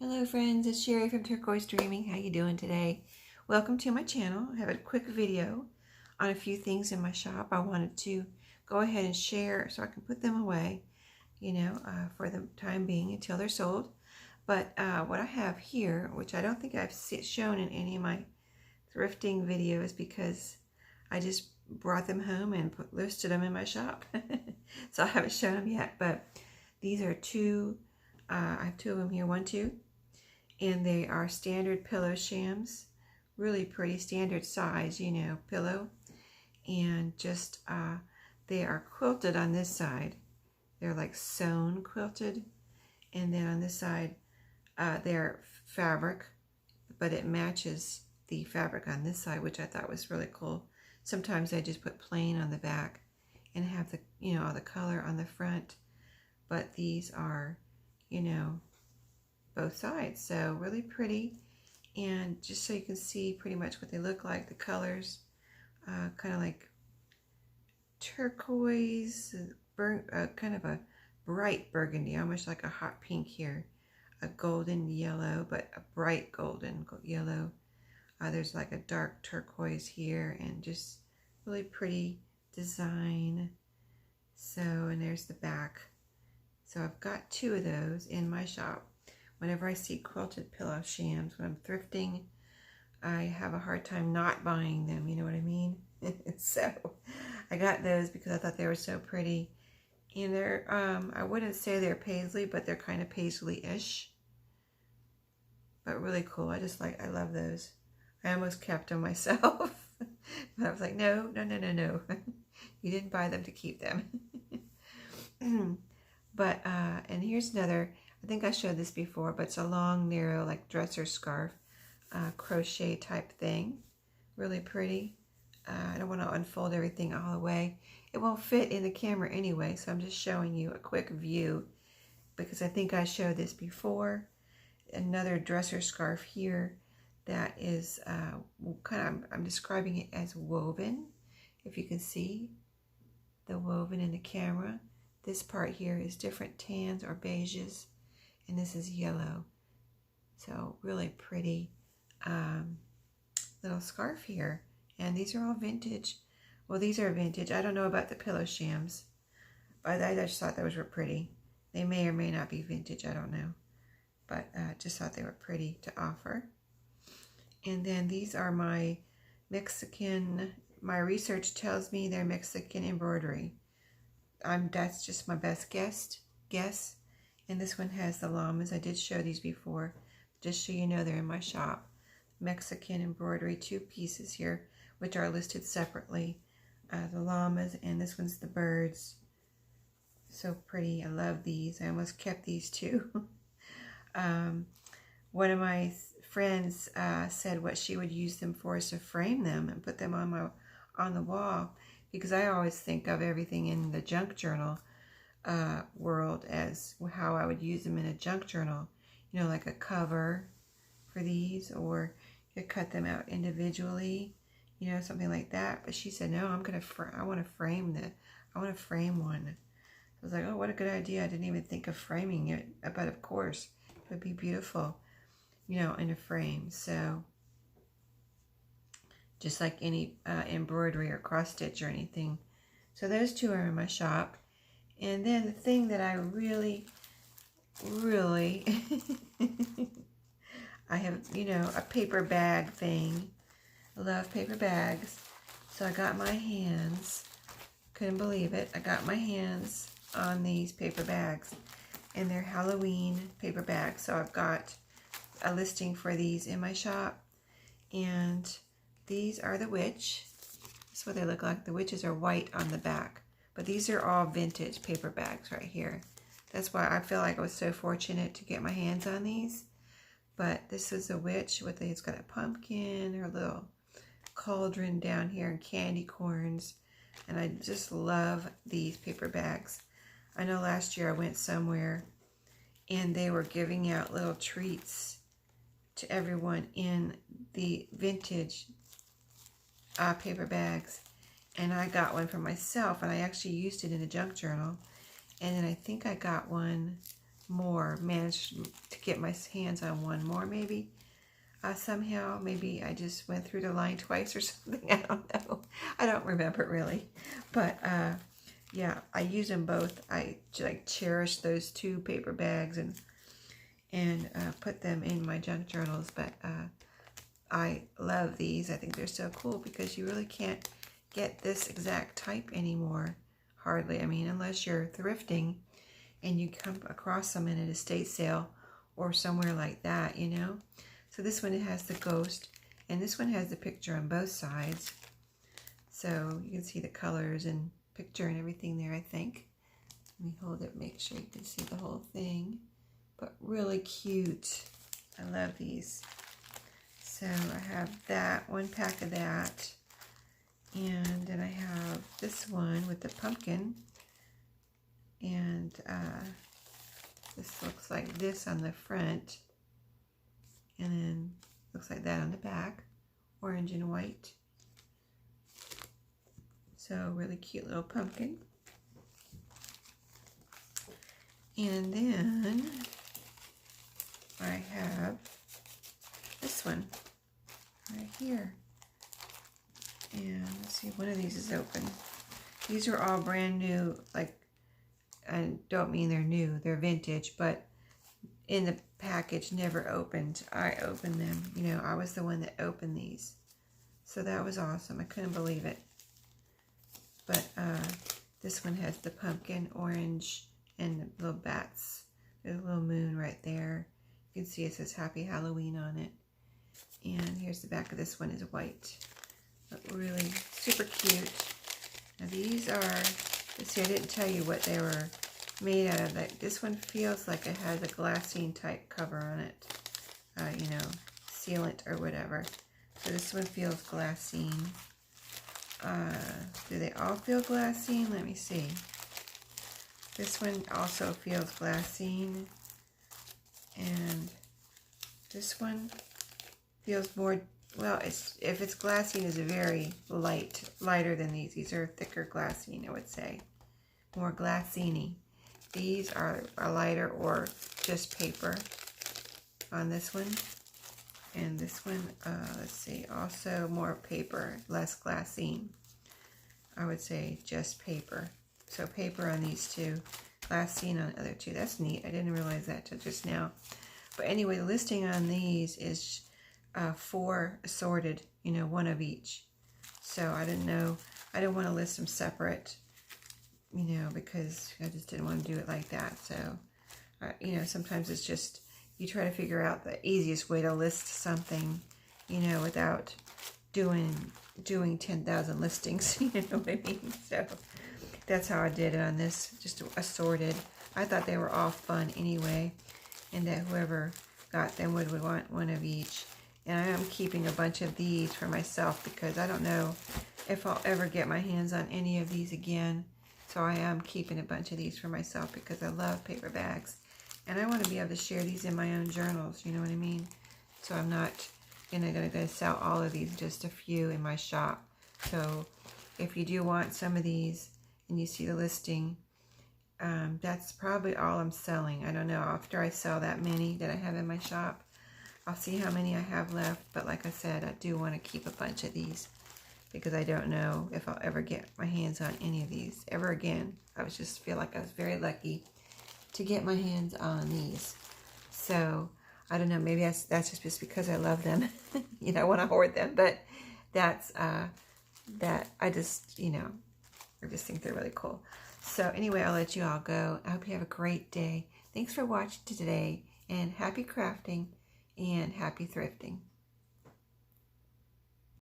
Hello friends, it's Sherry from Turquoise Dreaming. How you doing today? Welcome to my channel. I have a quick video on a few things in my shop. I wanted to go ahead and share so I can put them away, for the time being until they're sold. But what I have here, which I don't think I've shown in any of my thrifting videos because I just brought them home and listed them in my shop. So I haven't shown them yet, but these are I have two of them here, two. And they are standard pillow shams, really pretty standard size, pillow. And just, they are quilted on this side. They're like sewn quilted. And then on this side, they're fabric, but it matches the fabric on this side, which I thought was really cool. Sometimes I just put plain on the back and have the, all the color on the front. But these are, both sides, so really pretty. And just so you can see pretty much what they look like, the colors, kind of like turquoise, kind of a bright burgundy, almost like a hot pink here, a golden yellow, but a bright golden yellow. There's like a dark turquoise here, and just really pretty design. So, and there's the back. So I've got two of those in my shop. Whenever I see quilted pillow shams, when I'm thrifting, I have a hard time not buying them, you know what I mean? So I got those because I thought they were so pretty. And they're, I wouldn't say they're paisley, but they're kind of paisley-ish. But really cool. I love those. I almost kept them myself. But I was like, no. You didn't buy them to keep them. But, and here's another. I think I showed this before, but it's a long, narrow, like dresser scarf, crochet type thing. Really pretty. I don't want to unfold everything all the way. It won't fit in the camera anyway, so I'm just showing you a quick view because I think I showed this before. Another dresser scarf here that is I'm describing it as woven. If you can see the woven in the camera. This part here is different tans or beiges. And this is yellow. So really pretty little scarf here. And these are all vintage. Well, these are vintage. I don't know about the pillow shams, but I just thought those were pretty. They may or may not be vintage. I don't know. But just thought they were pretty to offer. And then these are my my research tells me they're Mexican embroidery. That's just my best guess. And this one has the llamas. I did show these before, just so you know they're in my shop. Mexican embroidery, 2 pieces here, which are listed separately. The llamas, and this one's the birds. So pretty. I love these. I almost kept these too. One of my friends said what she would use them for is to frame them and put them on the wall, because I always think of everything in the junk journal world as how I would use them in a junk journal, like a cover for these, or you could cut them out individually, something like that. But she said, no, I want to frame one. I was like, oh, what a good idea. I didn't even think of framing it, but of course it would be beautiful, in a frame. So just like any embroidery or cross stitch or anything. So those two are in my shop. And then the thing that I really I have, a paper bag thing. I love paper bags. So I got my hands, couldn't believe it, I got my hands on these paper bags. And they're Halloween paper bags. So I've got a listing for these in my shop. And these are the witch. That's what they look like. The witches are white on the back. But these are all vintage paper bags right here. That's why I feel like I was so fortunate to get my hands on these. But this is a witch with it's got a pumpkin, her little cauldron down here, and candy corns. And I just love these paper bags. I know last year I went somewhere and they were giving out little treats to everyone in the vintage paper bags. And I got one for myself, and I actually used it in a junk journal. And then I think I got one more, managed to get my hands on one more maybe. Somehow, maybe I just went through the line twice or something. I don't know. I don't remember really. But yeah, I use them both. I like cherish those 2 paper bags and put them in my junk journals. But I love these. I think they're so cool because you really can't get this exact type anymore. Hardly. I mean, unless you're thrifting and you come across them in an estate sale or somewhere like that, you know. So this one has the ghost, and this one has the picture on both sides. So you can see the colors and picture and everything there, I think. Let me hold it, make sure you can see the whole thing. But really cute. I love these. So I have that, 1 pack of that. And then I have this one with the pumpkin. And this looks like this on the front. And then looks like that on the back, orange and white. So really cute little pumpkin. And then I have this one right here. And let's see, one of these is open. These are all brand new, like, I don't mean they're new, they're vintage, but in the package, never opened. I opened them. You know, I was the one that opened these. So that was awesome. I couldn't believe it. But this one has the pumpkin, orange, and the little bats. There's a little moon right there. You can see it says Happy Halloween on it. And here's the back of this one is white. But really super cute. Now these are, let's see, I didn't tell you what they were made out of. That this one feels like it has a glassine type cover on it, you know, sealant or whatever. So this one feels glassine. Do they all feel glassine? Let me see. This one also feels glassine, and this one feels more, well, if it's glassine, is very lighter than these. These are thicker glassine, I would say, more glassine-y. These are lighter or just paper on this one. And this one, let's see, also more paper, less glassine. I would say just paper. So paper on these 2, glassine on the other 2. That's neat. I didn't realize that till just now. But anyway, the listing on these is 4 assorted, you know, 1 of each. So I didn't know, I didn't want to list them separate, you know, because I just didn't want to do it like that. So, you know, sometimes it's just, you try to figure out the easiest way to list something, you know, without doing 10,000 listings, you know what I mean? So that's how I did it on this, just assorted. I thought they were all fun anyway, and that whoever got them would want 1 of each. And I am keeping a bunch of these for myself because I don't know if I'll ever get my hands on any of these again. So I am keeping a bunch of these for myself because I love paper bags. And I want to be able to share these in my own journals, you know what I mean? So I'm not going to sell all of these, just a few in my shop. So if you do want some of these and you see the listing, that's probably all I'm selling. I don't know. After I sell that many that I have in my shop, I'll see how many I have left. But like I said, I do want to keep a bunch of these because I don't know if I'll ever get my hands on any of these ever again. I just feel like I was very lucky to get my hands on these. So I don't know, maybe that's just because I love them. You know, I want to hoard them, but that's that I just, you know, I just think they're really cool. So anyway, I'll let you all go. I hope you have a great day. Thanks for watching today, and happy crafting and happy thrifting.